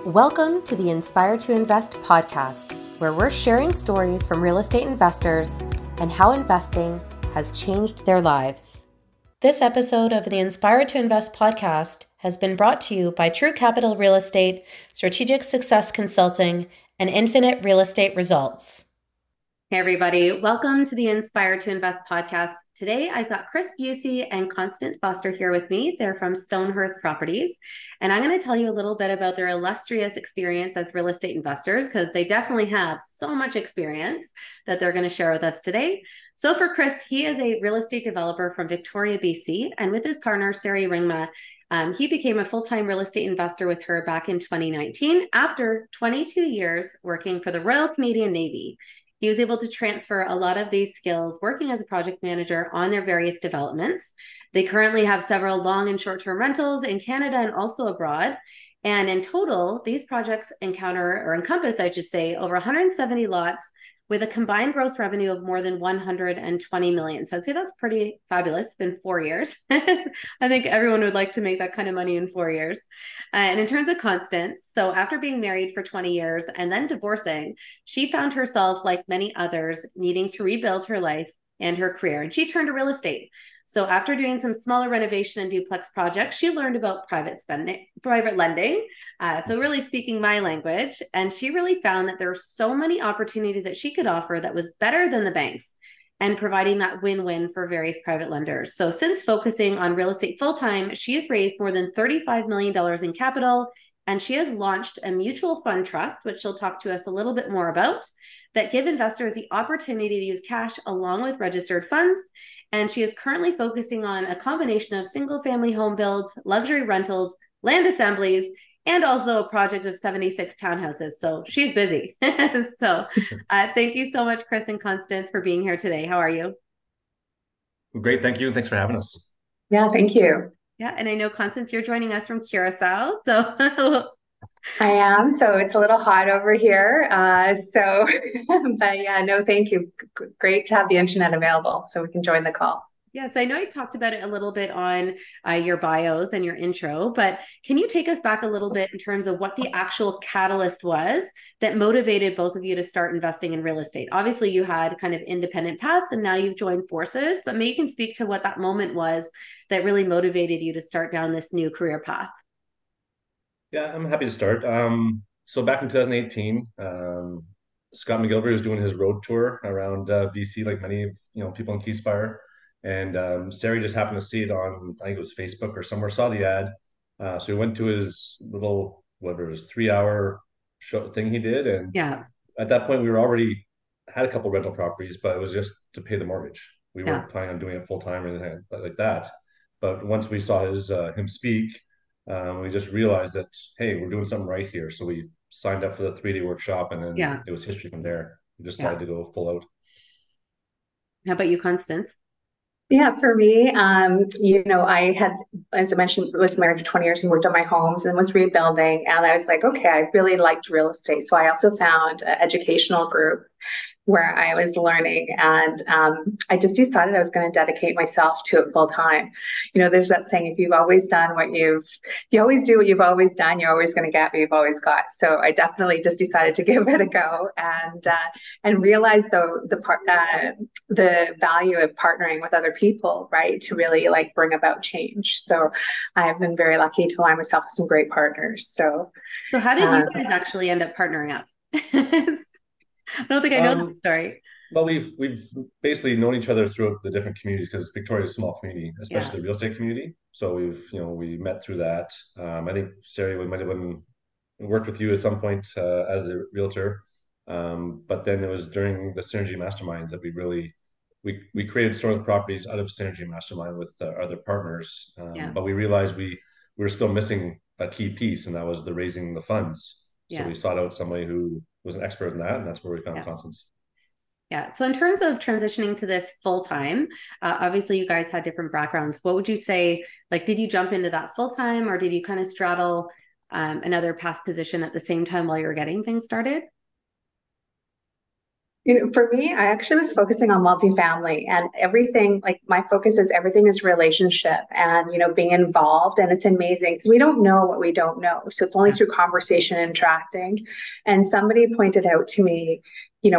Welcome to the Inspire to Invest podcast, where we're sharing stories from real estate investors and how investing has changed their lives. This episode of the Inspire to Invest podcast has been brought to you by True Capital Real Estate, Strategic Success Consulting, and Infinite Real Estate Results. Hey everybody, welcome to the Inspire to Invest podcast. Today I've got Kris and Constance Foster here with me. They're from Stone Hearth Properties, and I'm going to tell you a little bit about their illustrious experience as real estate investors, because they definitely have so much experience that they're going to share with us today. So for Kris, he is a real estate developer from Victoria, BC, and with his partner, Sari, he became a full-time real estate investor with her back in 2019 after 22 years working for the Royal Canadian Navy. He was able to transfer a lot of these skills working as a project manager on their various developments. They currently have several long and short-term rentals in Canada and also abroad. And in total, these projects encompass, I should say, over 170 lots with a combined gross revenue of more than 120 million. So I'd say that's pretty fabulous. It's been 4 years. I think everyone would like to make that kind of money in 4 years. And in terms of Constance, so after being married for 20 years and then divorcing, she found herself, like many others, needing to rebuild her life and her career. And she turned to real estate. So after doing some smaller renovation and duplex projects, she learned about private lending. So really speaking my language. And she really found that there were so many opportunities that she could offer that was better than the banks and providing that win-win for various private lenders. So since focusing on real estate full-time, she has raised more than $35 million in capital, and she has launched a mutual fund trust, which she'll talk to us a little bit more about, that give investors the opportunity to use cash along with registered funds. And she is currently focusing on a combination of single-family home builds, luxury rentals, land assemblies, and also a project of 76 townhouses. So she's busy. So thank you so much, Kris and Constance, for being here today. How are you? Great. Thank you. Thanks for having us. Yeah, thank you. Yeah. And I know, Constance, you're joining us from Curacao. So I am. So it's a little hot over here. But yeah, no, thank you. Great to have the internet available so we can join the call. Yes, I know I talked about it a little bit on your bios and your intro, but can you take us back a little bit in terms of what the actual catalyst was that motivated both of you to start investing in real estate? Obviously, you had kind of independent paths and now you've joined forces, but maybe you can speak to what that moment was that really motivated you to start down this new career path. Yeah, I'm happy to start. So back in 2018, Scott McGilvery was doing his road tour around BC, like many people in Keyspire, and Sari just happened to see it on, I think it was Facebook or somewhere, saw the ad. So we went to his little, whatever it was, 3 hour show thing he did, and Yeah. at that point we were already had a couple rental properties, but it was just to pay the mortgage. We Yeah. weren't planning on doing it full time or anything like that. But once we saw him speak, we just realized that, hey, we're doing something right here. So we signed up for the 3-day workshop, and then Yeah. it was history from there. We decided Yeah. to go full out. How about you, Constance? Yeah, for me, I had, as I mentioned, was married for 20 years and worked on my homes and was rebuilding. And I was like, okay, I really liked real estate. So I also found an educational group where I was learning, and I just decided I was going to dedicate myself to it full time. There's that saying, if you've always done you always do what you've always done, you're always going to get what you've always got. So I definitely just decided to give it a go, and realize the value of partnering with other people, right, to really like bring about change. So I've been very lucky to align myself with some great partners. So how did you guys actually end up partnering up? I don't think I know that story. Well, we've basically known each other throughout the different communities, because Victoria is a small community, especially the real estate community. So we met through that. I think Sari might have worked with you at some point as a realtor. But then it was during the Synergy Mastermind that we created Stone Hearth Properties out of Synergy Mastermind with other partners. But we realized we were still missing a key piece, and that was the raising the funds. So we sought out somebody who was an expert in that, and that's where we found Constance. Yeah. So in terms of transitioning to this full time, obviously you guys had different backgrounds. What would you say, like, did you jump into that full time, or did you kind of straddle another past position at the same time while you were getting things started? For me, I actually was focusing on multifamily and everything. Like my focus is everything is relationship and, being involved. And it's amazing because we don't know what we don't know. So it's only through conversation and interacting. And somebody pointed out to me,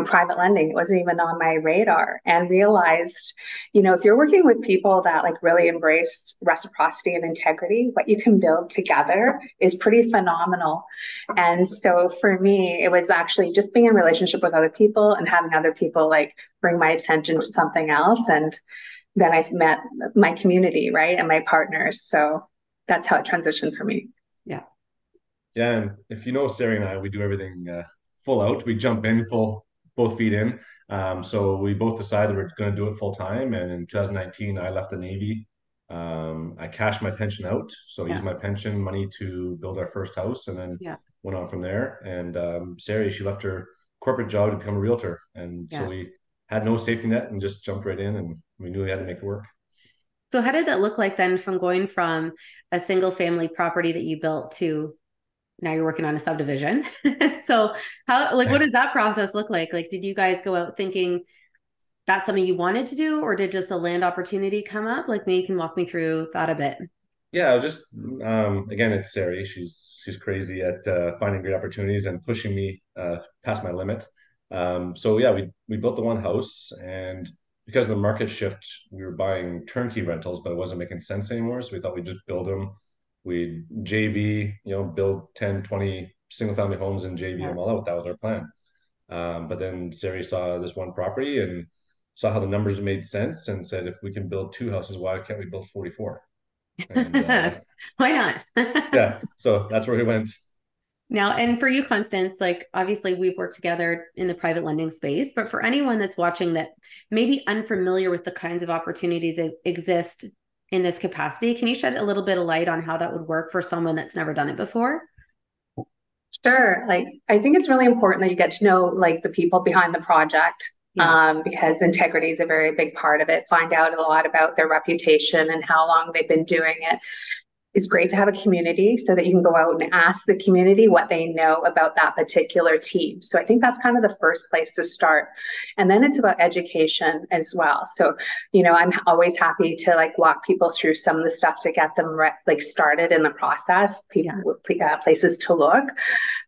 private lending, it wasn't even on my radar, and realized, if you're working with people that like really embrace reciprocity and integrity, what you can build together is pretty phenomenal. And so for me, it was actually just being in relationship with other people and having other people like bring my attention to something else. And then I met my community, right? And my partners. So that's how it transitioned for me. Yeah. Yeah. And if you know Sari and I, we do everything full out. We jump in full, both feet in. So we both decided we're going to do it full time. And in 2019, I left the Navy. I cashed my pension out. So I used my pension money to build our first house and then went on from there. And Sari, she left her corporate job to become a realtor. And so we had no safety net and just jumped right in, and we knew we had to make it work. So how did that look like then, from going from a single family property that you built to now you're working on a subdivision? So how, like, what does that process look like? Like, did you guys go out thinking that's something you wanted to do, or did just a land opportunity come up? Like, maybe you can walk me through that a bit. Yeah, just again, it's Sari. She's crazy at finding great opportunities and pushing me past my limit. So yeah, we built the one house, and because of the market shift, we were buying turnkey rentals, but it wasn't making sense anymore. So we thought we'd just build them. We'd JV, build 10, 20 single family homes and JV them all out. That was our plan. But then Sari saw this one property and saw how the numbers made sense and said, if we can build two houses, why can't we build 44? And why not? yeah, so that's where we went. Now, and for you, Constance, like obviously we've worked together in the private lending space, but for anyone that's watching that may be unfamiliar with the kinds of opportunities that exist in this capacity, can you shed a little bit of light on how that would work for someone that's never done it before? Sure. Like, I think it's really important that you get to know like the people behind the project. Because integrity is a very big part of it. Find out a lot about their reputation and how long they've been doing it. It's great to have a community so that you can go out and ask the community what they know about that particular team. So I think that's kind of the first place to start. And then it's about education as well. So, I'm always happy to like walk people through some of the stuff to get them like started in the process, places to look.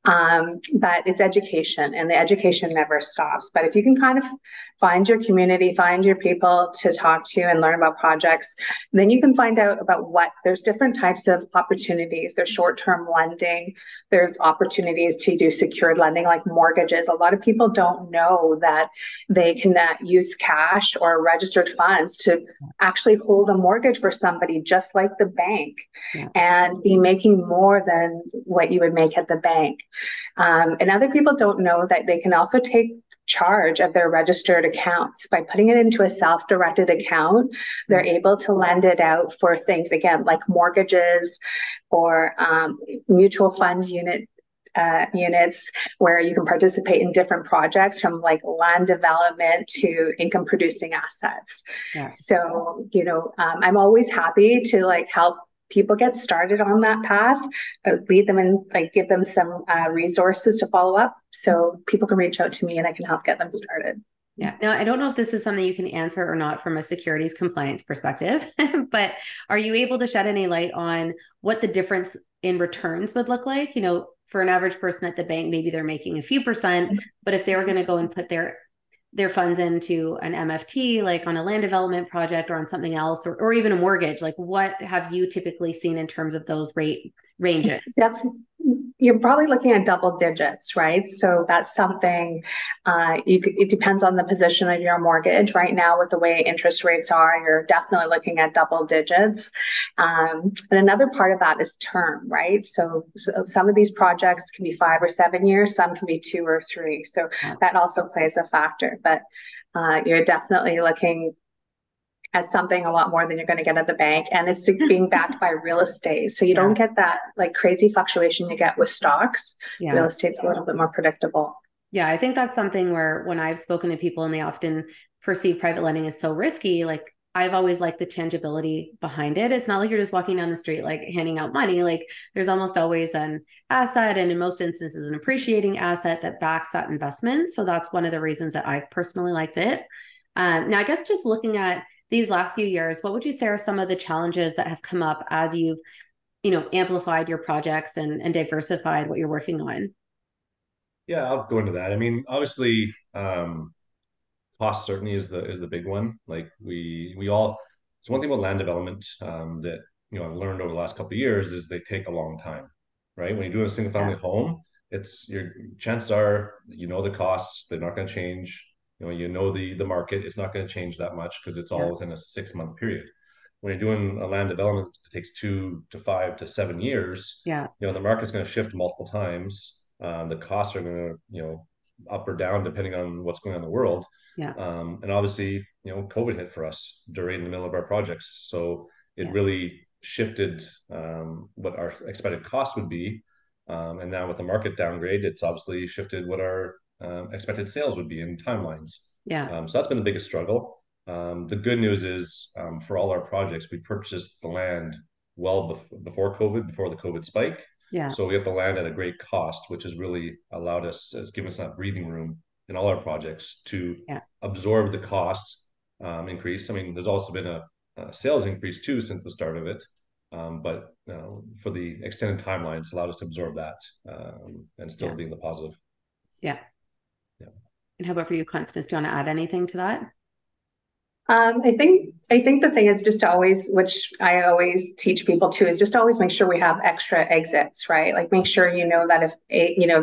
But it's education, and the education never stops. But if you can kind of find your community, find your people to talk to and learn about projects, then you can find out about there's different types of opportunities. There's short-term lending. There's opportunities to do secured lending like mortgages. A lot of people don't know that they can use cash or registered funds to actually hold a mortgage for somebody just like the bank and be making more than what you would make at the bank. And other people don't know that they can also take charge of their registered accounts by putting it into a self-directed account. They're able to lend it out for things again like mortgages or mutual fund units where you can participate in different projects from like land development to income producing assets. So I'm always happy to like help people get started on that path, lead them and like give them some resources to follow up so people can reach out to me and I can help get them started. Yeah. Now, I don't know if this is something you can answer or not from a securities compliance perspective, but are you able to shed any light on what the difference in returns would look like? For an average person at the bank, maybe they're making a few percent, but if they were going to go and put their funds into an MFT, like on a land development project or on something else, or even a mortgage, like what have you typically seen in terms of those rate ranges? You're probably looking at double digits, right? So that's something it depends on the position of your mortgage. Right now, with the way interest rates are, you're definitely looking at double digits. And another part of that is term, right? So some of these projects can be 5 or 7 years, some can be 2 or 3. So that also plays a factor. But you're definitely looking as something a lot more than you're going to get at the bank. And it's being backed by real estate. So you don't get that like crazy fluctuation you get with stocks. Real estate's a little bit more predictable. Yeah, I think that's something where when I've spoken to people and they often perceive private lending as so risky, like I've always liked the tangibility behind it. It's not like you're just walking down the street, like handing out money. Like there's almost always an asset, and in most instances, an appreciating asset that backs that investment. So that's one of the reasons that I've personally liked it. Now, I guess just looking at these last few years, what would you say are some of the challenges that have come up as you've, amplified your projects and diversified what you're working on? Yeah, I'll go into that. I mean, obviously, cost certainly is the big one. Like we all, it's one thing about land development that I've learned over the last couple of years is they take a long time, right? When you're doing a single family home, it's your chances are the costs, they're not going to change. The market, it's not going to change that much because it's all within a 6 month period. When you're doing a land development, it takes 2 to 5 to 7 years. The market's going to shift multiple times. The costs are going to up or down depending on what's going on in the world. And obviously, COVID hit for us during the middle of our projects. So it really shifted what our expected cost would be. And now with the market downgrade, it's obviously shifted what our expected sales would be in timelines. So that's been the biggest struggle. The good news is for all our projects, we purchased the land well before COVID, before the COVID spike. So we have the land at a great cost, which has really allowed us, has given us that breathing room in all our projects to absorb the cost increase. I mean, there's also been a sales increase too since the start of it. But for the extended timeline, it's allowed us to absorb that and still be in the positive. Yeah. And how about for you, Constance? Do you want to add anything to that? I think the thing is just always, which I always teach people too, is just always make sure we have extra exits, right? Like make sure that if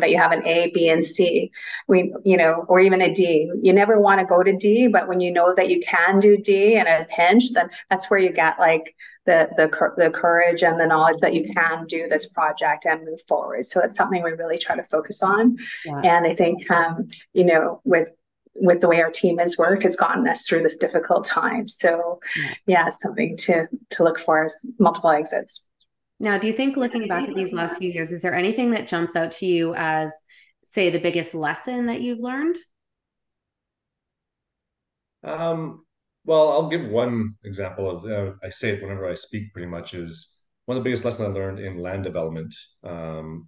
that you have an A, B, and C, or even a D. You never want to go to D, but when you know that you can do D in a pinch, then that's where you get like the courage and the knowledge that you can do this project and move forward. So it's something we really try to focus on. And I think with the way our team has worked, has gotten us through this difficult time. So something to look for is multiple exits. Now, do you think looking back at these last few years, is there anything that jumps out to you as, say, the biggest lesson that you've learned? Well, I'll give one example of, I say it whenever I speak pretty much, is one of the biggest lessons I learned in land development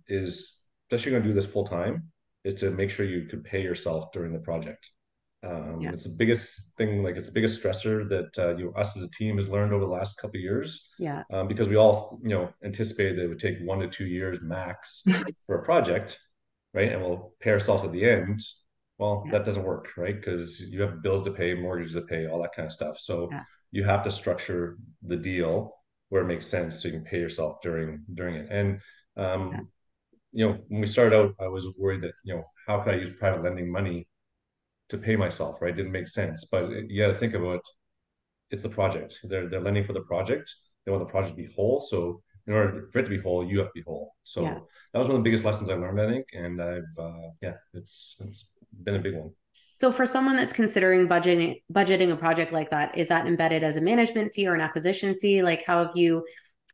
is, especially going to do this full time, is to make sure you could pay yourself during the project. It's the biggest thing, like it's the biggest stressor that us as a team has learned over the last couple of years. Because we all anticipated that it would take 1 to 2 years max for a project, right? And we'll pay ourselves at the end. Well, that doesn't work, right? Because you have bills to pay, mortgages to pay, all that kind of stuff. So you have to structure the deal where it makes sense so you can pay yourself during it. And when we started out, I was worried that how could I use private lending money to pay myself, right? It didn't make sense. But you got to think about it's the project. They're lending for the project. They want the project to be whole. So in order for it to be whole, you have to be whole. So that was one of the biggest lessons I learned, I think. And it's been a big one. So for someone that's considering budgeting a project like that, is that embedded as a management fee or an acquisition fee? Like how have you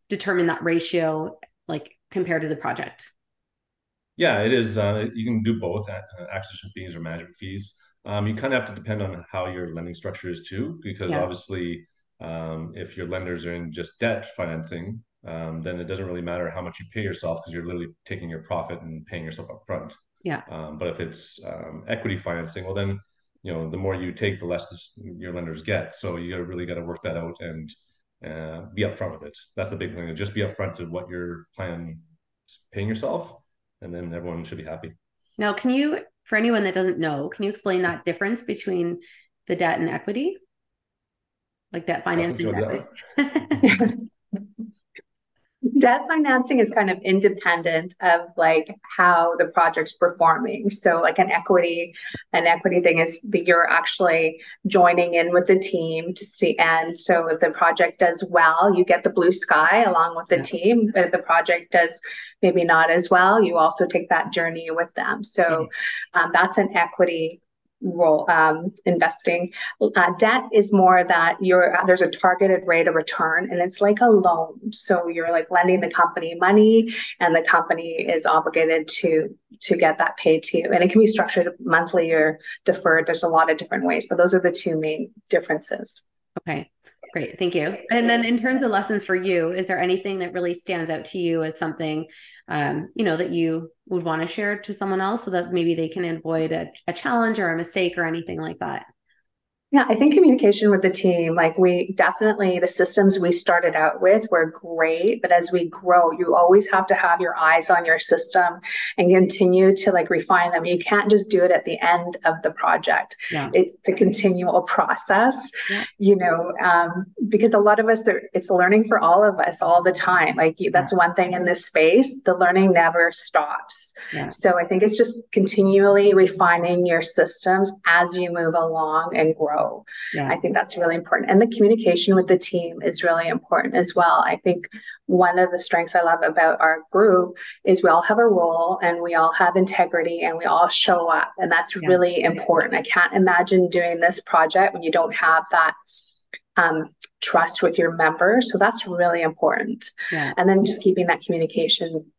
determined that ratio, like compared to the project? Yeah, it is. You can do both acquisition fees or management fees. You kind of have to depend on how your lending structure is too, because obviously if your lenders are in just debt financing, then it doesn't really matter how much you pay yourself because you're literally taking your profit and paying yourself up front. But if it's equity financing, well then, the more you take, the less your lenders get. So you really got to work that out and be upfront with it. That's the big thing. Just be upfront to what you're planning paying yourself, and then everyone should be happy. Now, for anyone that doesn't know, can you explain that difference between the debt and equity? Like debt financing and equity? Debt financing is kind of independent of like how the project's performing. So like an equity thing is that you're actually joining in with the team to see. And so if the project does well, you get the blue sky along with the team. But if the project does maybe not as well, you also take that journey with them. So that's an equity role. Investing. Debt is more that there's a targeted rate of return, and it's like a loan. So you're like lending the company money, and the company is obligated to get that paid to you. And it can be structured monthly or deferred. There's a lot of different ways, but those are the two main differences. Okay. great. Thank you. And then in terms of lessons for you, is there anything that really stands out to you as something, that you would want to share to someone else so that maybe they can avoid a challenge or a mistake or anything like that? Yeah, I think communication with the team, like the systems we started out with were great, but as we grow, you always have to have your eyes on your system and continue to refine them. You can't just do it at the end of the project. Yeah. It's a continual process, yeah. Because a lot of us, it's learning for all of us all the time. That's one thing in this space, the learning never stops. Yeah. So I think it's just continually refining your systems as you move along and grow. Yeah. I think that's really important. And the communication with the team is really important as well. I think one of the strengths I love about our group is we all have a role and we all have integrity and we all show up. And that's really important. I can't imagine doing this project when you don't have that trust with your members. So that's really important. Yeah. And then just keeping that communication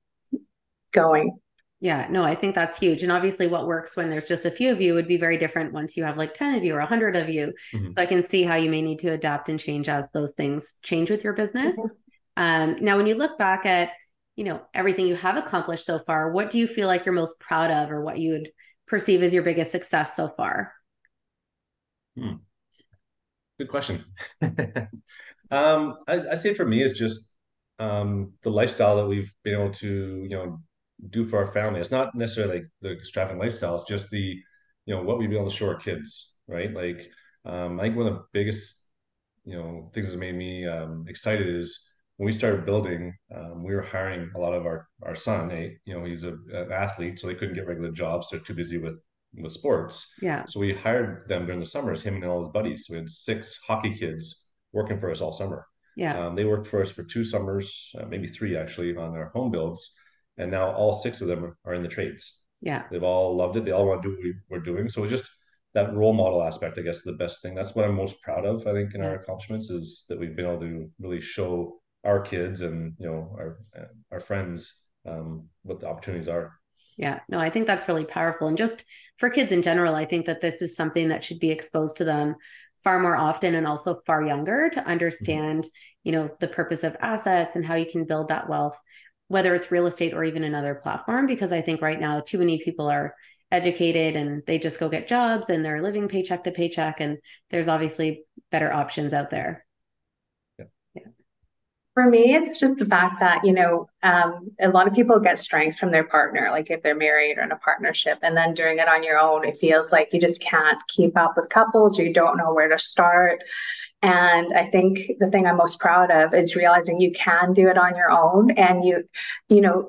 going. Yeah, no, I think that's huge. And obviously what works when there's just a few of you would be very different once you have 10 of you or 100 of you. Mm-hmm. So I can see how you may need to adapt and change as those things change with your business. Mm-hmm. Now, when you look back at, everything you have accomplished so far, what do you feel like you're most proud of or what you would perceive as your biggest success so far? Good question. I say for me, it's just the lifestyle that we've been able to, do for our family. It's not necessarily the extravagant lifestyle. It's just the, what we've been able to show our kids, right? I think one of the biggest, things that made me excited is when we started building, we were hiring a lot of our son. He's an athlete, so they couldn't get regular jobs. They're too busy with sports. Yeah. So we hired them during the summers, him and all his buddies. So we had 6 hockey kids working for us all summer. Yeah. They worked for us for 2 summers, maybe 3 actually, on our home builds. And now all 6 of them are in the trades. Yeah. They've all loved it. They all want to do what we're doing. So it's just that role model aspect, I guess, is the best thing. That's what I'm most proud of, I think, in our accomplishments is that we've been able to really show our kids and, our friends what the opportunities are. Yeah, no, I think that's really powerful. And just for kids in general, I think that this is something that should be exposed to them far more often and also far younger to understand, the purpose of assets and how you can build that wealth, whether it's real estate or even another platform, because I think right now too many people are educated and they just go get jobs and they're living paycheck to paycheck. And there's obviously better options out there. For me, it's just the fact that, a lot of people get strength from their partner, like if they're married or in a partnership, and then doing it on your own, it feels like you just can't keep up with couples or you don't know where to start. And I think the thing I'm most proud of is realizing you can do it on your own and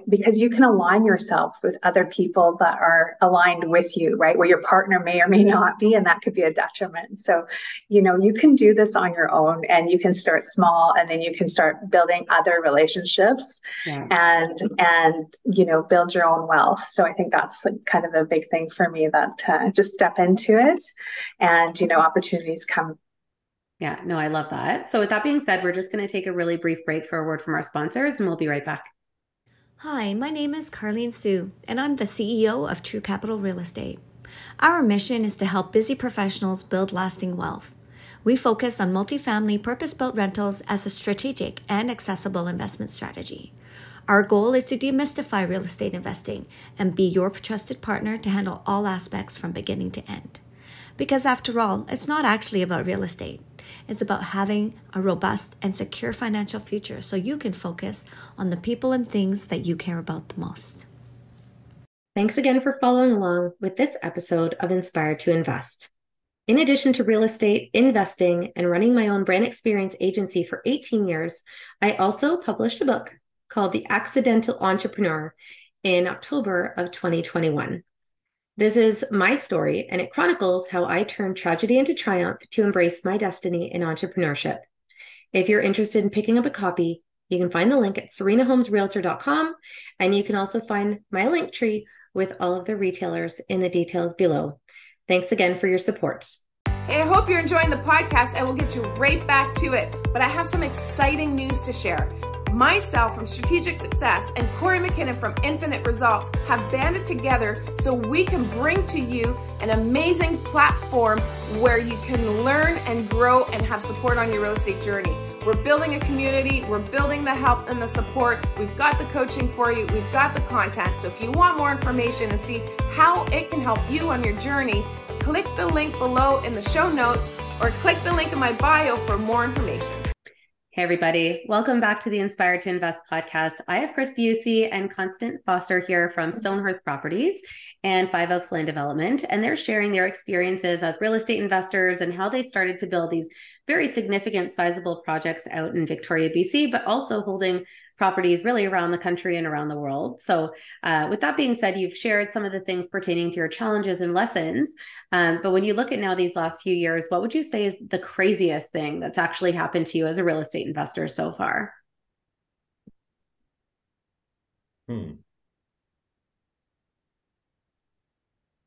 because you can align yourself with other people that are aligned with you, right? Where your partner may or may not be, and that could be a detriment. So, you can do this on your own and you can start small and then you can start building other relationships and build your own wealth. So I think that's kind of a big thing for me that just step into it and, opportunities come. Yeah, no, I love that. So with that being said, we're just going to take a really brief break for a word from our sponsors and we'll be right back. Hi, my name is Carlene Sue, and I'm the CEO of True Capital Real Estate. Our mission is to help busy professionals build lasting wealth. We focus on multifamily purpose-built rentals as a strategic and accessible investment strategy. Our goal is to demystify real estate investing and be your trusted partner to handle all aspects from beginning to end. Because after all, it's not actually about real estate. It's about having a robust and secure financial future so you can focus on the people and things that you care about the most. Thanks again for following along with this episode of Inspired to Invest. In addition to real estate, investing, and running my own brand experience agency for 18 years, I also published a book called The Accidental Entrepreneur in October of 2021. This is my story, and it chronicles how I turned tragedy into triumph to embrace my destiny in entrepreneurship. If you're interested in picking up a copy, you can find the link at serenahomesrealtor.com, and you can also find my link tree with all of the retailers in the details below. Thanks again for your support. Hey, I hope you're enjoying the podcast, and we'll get you right back to it. But I have some exciting news to share. Myself from Strategic Success and Corey McKinnon from Infinite Results have banded together so we can bring to you an amazing platform where you can learn and grow and have support on your real estate journey. We're building a community, we're building the help and the support, we've got the coaching for you, we've got the content. So if you want more information and see how it can help you on your journey, click the link below in the show notes or click the link in my bio for more information. Hey everybody, welcome back to the Inspire to Invest podcast. I have Kris Bucci and Constance Foster here from Stone Hearth Properties and Five Oaks Land Development, and they're sharing their experiences as real estate investors and how they started to build these very significant, sizable projects out in Victoria, BC, but also holding properties really around the country and around the world. So with that being said, you've shared some of the things pertaining to your challenges and lessons. But when you look at now these last few years, what would you say is the craziest thing that's actually happened to you as a real estate investor so far? I feel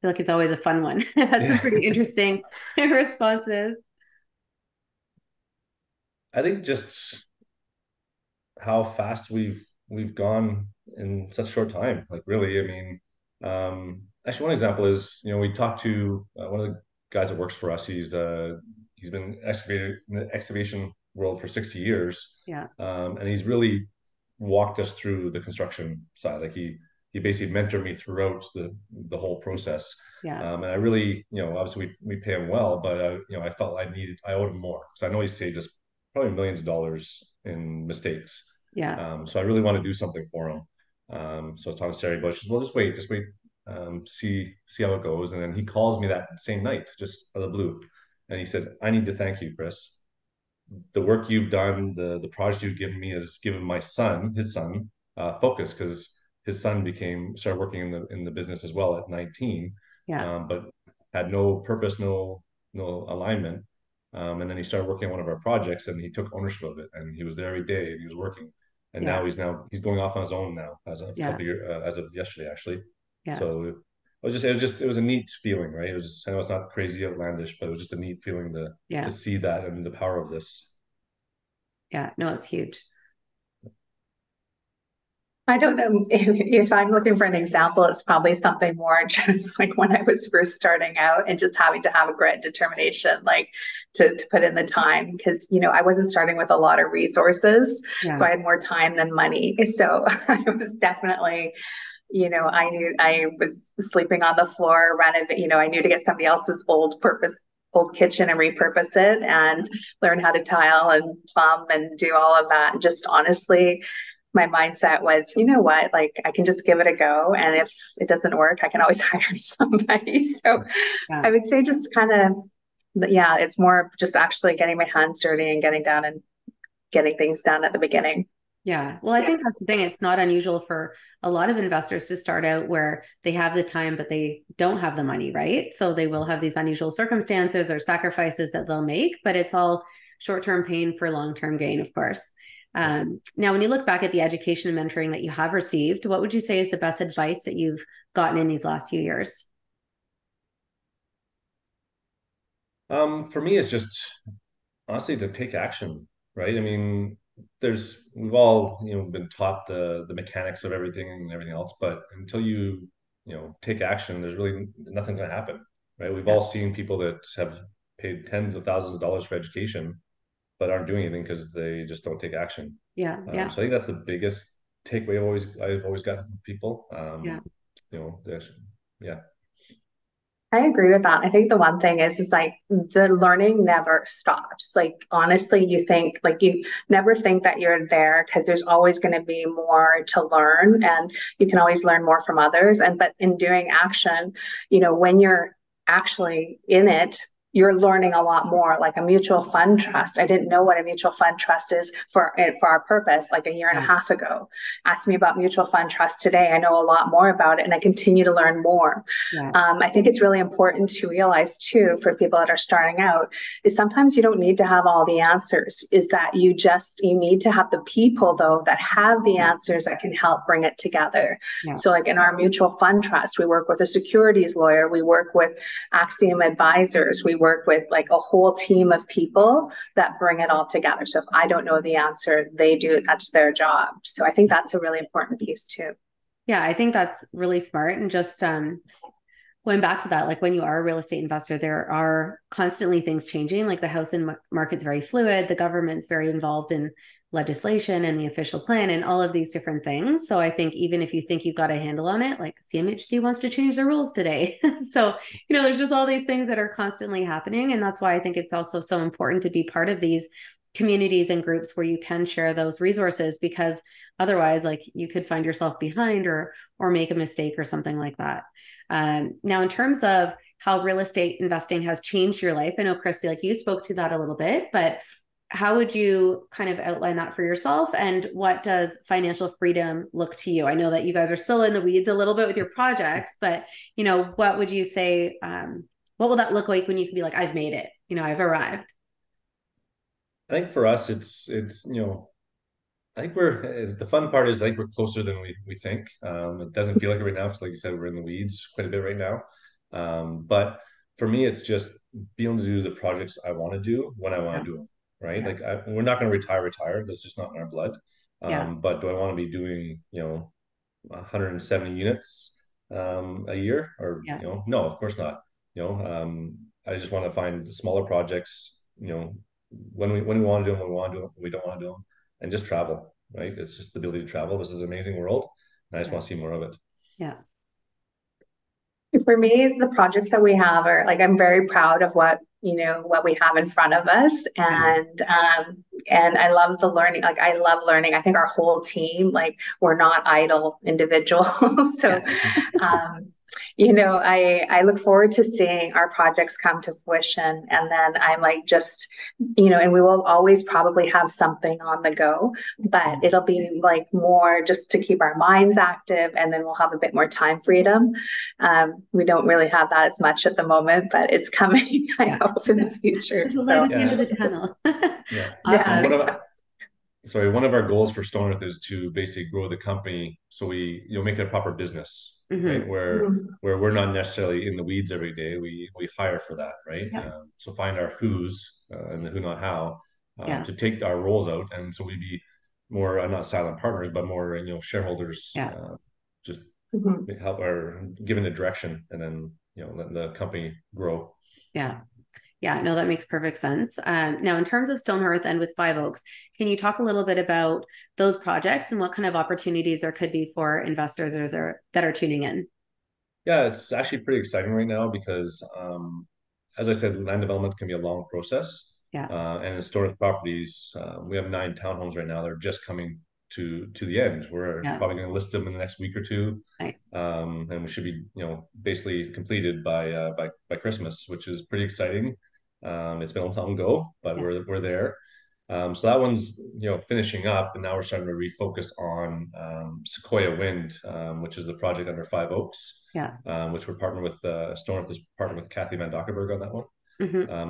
like it's always a fun one. That's some pretty interesting responses. I think just how fast we've gone in such a short time. Like really, I mean, actually one example is, we talked to one of the guys that works for us. He's been in the excavation world for 60 years. Yeah. And he's really walked us through the construction side. Like he basically mentored me throughout the whole process. Yeah. And I really, obviously we pay him well, but I felt I owed him more because I know he saved us probably millions of dollars in mistakes. Yeah. So I really want to do something for him. So I was talking to Sari about, well, just wait, see how it goes. And then he calls me that same night, just out of the blue. And he said, I need to thank you, Kris. The work you've done, the project you've given me has given his son, focus, because his son started working in the business as well at 19, but had no purpose, no alignment. And then he started working on one of our projects and he took ownership of it and he was there every day and he was working. And now he's going off on his own now as of yesterday, actually. Yeah. So it was a neat feeling, right? It was just, I know it's not crazy outlandish, but it was just a neat feeling to see that and the power of this. Yeah, no, it's huge. I don't know if I'm looking for an example, it's probably something more just like when I was first starting out and just having to have a grit, determination, like to put in the time because, I wasn't starting with a lot of resources. So I had more time than money. So I was definitely, I knew I was sleeping on the floor, I knew to get somebody else's old kitchen and repurpose it and learn how to tile and plumb and do all of that. Just honestly, my mindset was, what, like I can just give it a go. And if it doesn't work, I can always hire somebody. So I would say just kind of, it's more just actually getting my hands dirty and getting down and getting things done at the beginning. Yeah. Well, I think that's the thing. It's not unusual for a lot of investors to start out where they have the time, but they don't have the money, right? So they will have these unusual circumstances or sacrifices that they'll make, but it's all short-term pain for long-term gain, of course. Now, when you look back at the education and mentoring that you have received, what would you say is the best advice that you've gotten in these last few years? For me, it's just honestly to take action, right? I mean, we've all, been taught the mechanics of everything and everything else, but until you take action, there's really nothing going to happen, right? We've all seen people that have paid tens of thousands of dollars for education but aren't doing anything because they just don't take action. So I think that's the biggest takeaway I've always gotten from people. I agree with that. I think the one thing is like the learning never stops. Like honestly, you never think that you're there because there's always going to be more to learn and you can always learn more from others. But in doing action, when you're actually in it, you're learning a lot more. Like a mutual fund trust. I didn't know what a mutual fund trust is for our purpose like a year and a half ago. Ask me about mutual fund trust today. I know a lot more about it and I continue to learn more. I think it's really important to realize too, for people that are starting out, is sometimes you don't need to have all the answers, is that you need to have the people though that have the answers that can help bring it together. So like in our mutual fund trust, we work with a securities lawyer, we work with Axiom advisors, we work work with like a whole team of people that bring it all together. So if I don't know the answer, they do, that's their job. So I think that's a really important piece too. Yeah, I think that's really smart. And just going back to that, like when you are a real estate investor, there are constantly things changing. Like the housing market's very fluid. The government's very involved in legislation and the official plan and all of these different things. So I think even if you think you've got a handle on it, like CMHC wants to change their rules today. So, there's just all these things that are constantly happening. And that's why I think it's also so important to be part of these communities and groups where you can share those resources, because otherwise, like, you could find yourself behind or make a mistake or something like that. Now, in terms of how real estate investing has changed your life, I know, Christy, like you spoke to that a little bit, but how would you kind of outline that for yourself? And what does financial freedom look to you? I know that you guys are still in the weeds a little bit with your projects, but, what would you say, what will that look like when you can be like, I've made it, I've arrived? I think for us, it's I think the fun part is I think we're closer than we think. It doesn't feel like it right now because, like you said, we're in the weeds quite a bit right now. But for me, it's just being able to do the projects I want to do when I want to do them, right? Yeah. Like we're not going to retire. That's just not in our blood. Yeah. But do I want to be doing, 170 units a year or, Yeah. No, of course not. I just want to find the smaller projects, when we want to do them, when we want to do them, when we don't want to do them, and just travel, right? It's just the ability to travel. This is an amazing world, and I just want to see more of it. Yeah. For me, the projects that we have are like, I'm very proud of what we have in front of us, and I love the learning. Like, I love learning. I think our whole team, like, we're not idle individuals. So I look forward to seeing our projects come to fruition, and then I'm like, just and we will always probably have something on the go, but it'll be like more just to keep our minds active, and then we'll have a bit more time freedom. We don't really have that as much at the moment, but it's coming, I hope, in the future. There's a light at the end of the tunnel. Yeah. Awesome. One of our goals for Stone Hearth is to basically grow the company so we make it a proper business. Right, where we're not necessarily in the weeds every day. We hire for that, right? So find our who's and the who, not how, to take our roles out, and so we be more not silent partners, but more shareholders. Just help or giving a direction, and then letting the company grow. Yeah, no, that makes perfect sense. Now, in terms of Stone Hearth and with Five Oaks, can you talk a little bit about those projects and what kind of opportunities there could be for investors that are tuning in? Yeah, it's actually pretty exciting right now because, as I said, land development can be a long process. And in Stone Hearth Properties, we have 9 townhomes right now. They're just coming to the end. We're probably going to list them in the next week or two. Nice. And we should be, basically completed by Christmas, which is pretty exciting. It's been a long go, but we're there. So that one's finishing up, and now we're starting to refocus on Sequoia Wind, which is the project under Five Oaks. Which we're partnered with Stone Hearth is partnered with Kathy Van Dockenberg on that one.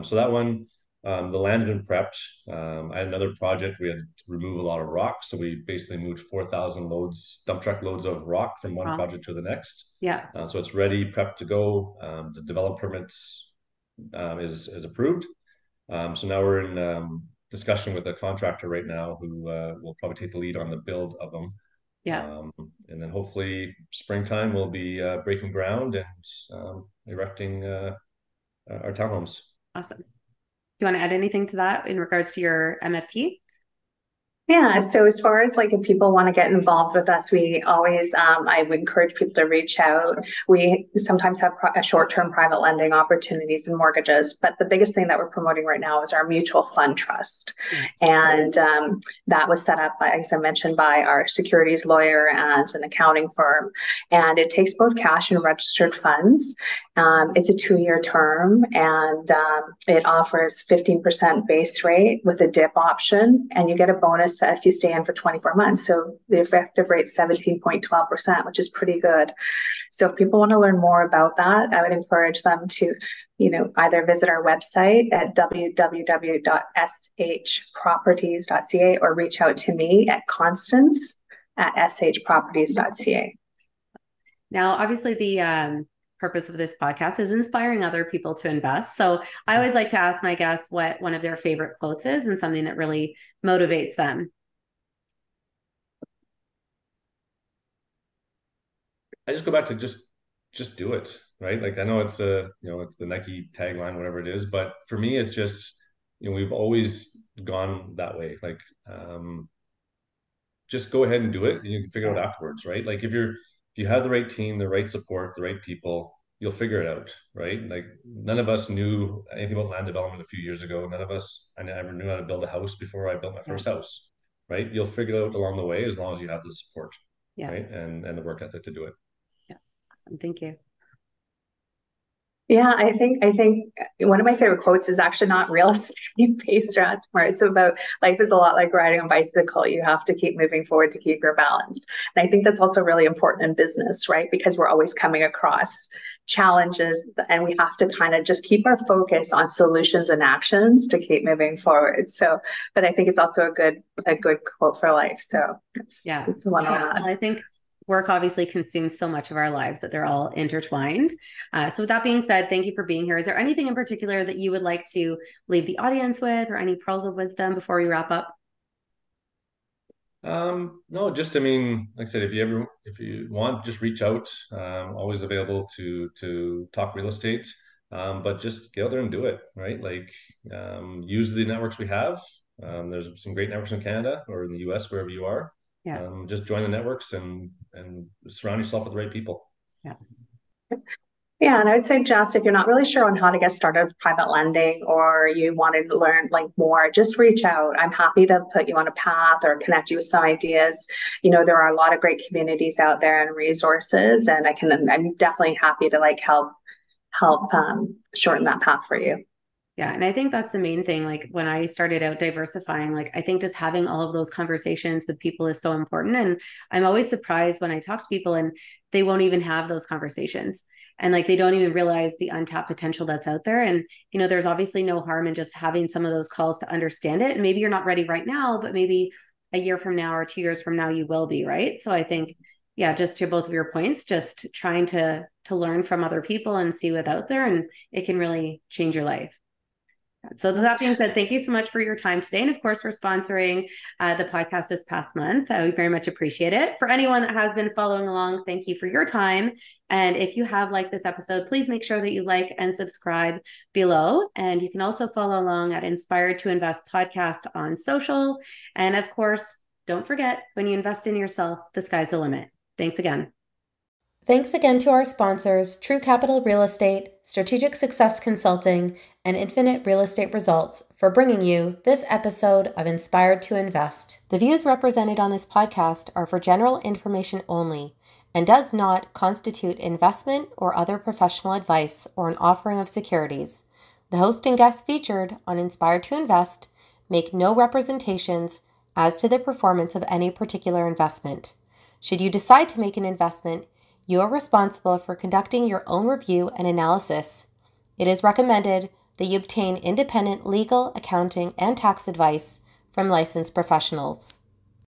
So that one, the land had been prepped. I had another project. We had to remove a lot of rock, so we basically moved 4,000 dump truck loads of rock from one project to the next. So it's ready, prepped to go. The development permits is approved. So now we're in discussion with a contractor right now who will probably take the lead on the build of them. And then hopefully springtime we'll be breaking ground and erecting our townhomes. Awesome. Do you want to add anything to that in regards to your MFT? Yeah, so as far as like if people want to get involved with us, we always, I would encourage people to reach out. We sometimes have short-term private lending opportunities and mortgages, but the biggest thing that we're promoting right now is our mutual fund trust. And that was set up, as I mentioned, by our securities lawyer and an accounting firm. And it takes both cash and registered funds. It's a 2-year term, and it offers 15% base rate with a dip option, and you get a bonus if you stay in for 24 months. So the effective rate is 17.12%, which is pretty good. So if people want to learn more about that, I would encourage them to, either visit our website at www.shproperties.ca or reach out to me at Constance at shproperties.ca. Now, obviously purpose of this podcast is inspiring other people to invest. So I always like to ask my guests what one of their favorite quotes is and something that really motivates them. I just go back to just do it, right? Like I know it's it's the Nike tagline, whatever it is, but for me, it's just, we've always gone that way. Like, just go ahead and do it, and you can figure it out afterwards, right? Like if you have the right team, the right support, the right people, you'll figure it out, right? Like none of us knew anything about land development a few years ago. I never knew how to build a house before I built my first house, right? You'll figure it out along the way as long as you have the support, right? And the work ethic to do it. Yeah, awesome. Thank you. Yeah, I think one of my favorite quotes is actually not real estate based, it's more, it's about life is a lot like riding a bicycle. You have to keep moving forward to keep your balance. And I think that's also really important in business, right? Because we're always coming across challenges and we have to kind of just keep our focus on solutions and actions to keep moving forward. So, but I think it's also a good quote for life. So it's the one on that. Well, I think work obviously consumes so much of our lives that they're all intertwined. So with that being said, thank you for being here. Is there anything in particular that you would like to leave the audience with, or any pearls of wisdom before we wrap up? No, just, like I said, if you want, just reach out. Always available to talk real estate. But just get out there and do it, right? Like, use the networks we have. There's some great networks in Canada or in the US, wherever you are. Yeah. Just join the networks and surround yourself with the right people. Yeah. Yeah, and I would say, Jess, if you're not really sure on how to get started with private lending, or you wanted to learn more, just reach out. I'm happy to put you on a path or connect you with some ideas. There are a lot of great communities out there and resources, and I'm definitely happy to help shorten that path for you. Yeah. And I think that's the main thing. Like when I started out diversifying, I think just having all of those conversations with people is so important. And I'm always surprised when I talk to people and they won't even have those conversations. And they don't even realize the untapped potential that's out there. And, there's obviously no harm in just having some of those calls to understand it. And maybe you're not ready right now, but maybe a year from now or 2 years from now, you will be, right? So I think, just to both of your points, just trying to learn from other people and see what's out there, and it can really change your life. So that being said, thank you so much for your time today. And of course, for sponsoring the podcast this past month. We very much appreciate it. For anyone that has been following along, thank you for your time. And if you have liked this episode, please make sure that you like and subscribe below. And you can also follow along at Inspired to Invest Podcast on social. And of course, don't forget, when you invest in yourself, the sky's the limit. Thanks again. Thanks again to our sponsors, True Capital Real Estate, Strategic Success Consulting, and Infinite Real Estate Results for bringing you this episode of Inspired to Invest. The views represented on this podcast are for general information only and does not constitute investment or other professional advice or an offering of securities. The host and guests featured on Inspired to Invest make no representations as to the performance of any particular investment. Should you decide to make an investment, you are responsible for conducting your own review and analysis. It is recommended that you obtain independent legal, accounting, and tax advice from licensed professionals.